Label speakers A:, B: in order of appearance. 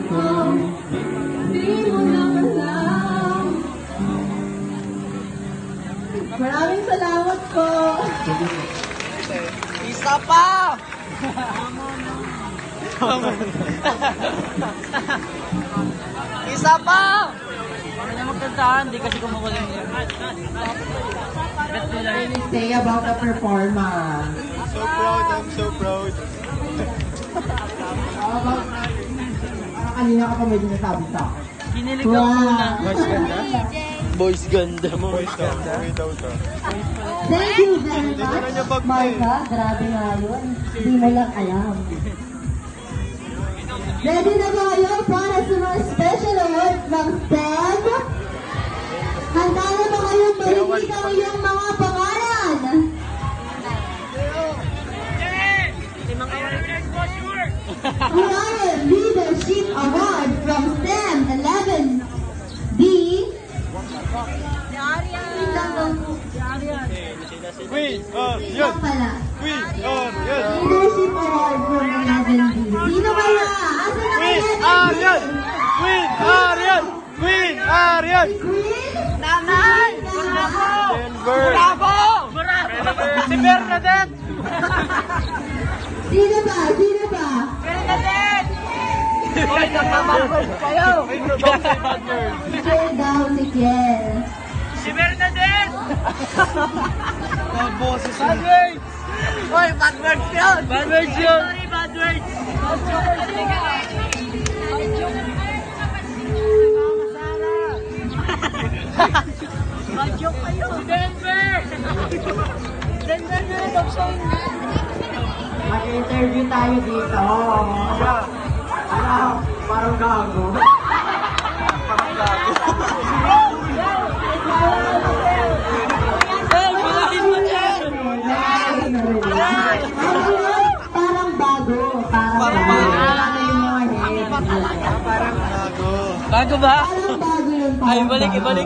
A: ko, di mo na alam. Maraming salamat po.
B: Isa pa! Isa pa! Ano na magkantahan? Di kasi kumukuling yan.
A: What can you say about the performance?
C: So proud, I'm so proud.
A: How about, kanina ka pa may sinasabi sa akin.
B: Kinilig daw muna.
C: Boys ganda?
B: Boys ganda.
C: Boys ganda? Okay daw to.
A: Thank you very much, Martha. Grabe nga yun. Hindi mo lang alam. Ready na ba kayo para sa mga special award ng STEM? Handa na ba kayong marinig ang iyong mga pangalan? Hurrah! Leadership Award from STEM 11B.
C: Queen!
A: Yan pala.
C: Queen!
A: Leadership Award from 11B. Sino kaya? Asa na
C: Queen!
A: kaya?
C: Arian! Queen! Arian! Queen! Arian!
A: Queen?
B: Nanay!
A: Bravo!
C: Denver!
B: Bravo! Si Bernadette!
A: Sino ba? Sino ba?
B: Bernadette! Hoy, nagmamahal kayo!
C: Ay, no, daw si Badner!
A: Kiel daw si Kiel.
B: Si Bernadette!
C: Mga boses yun.
B: Bad words! Hoy, bad words yun! Bad words yun! Sorry, bad words! Bad joke kayo! Denver! Denver na lang sa
A: Mag-interview tayo dito. Ano? Parang gago.
C: Parang gago.
A: Parang bago. Parang bago. Ano yung mga head?
C: Parang gago.
B: Bago ba?
A: Parang bago yun.
B: Ay,
A: Parang
B: balik,
A: bago.
B: ibalik.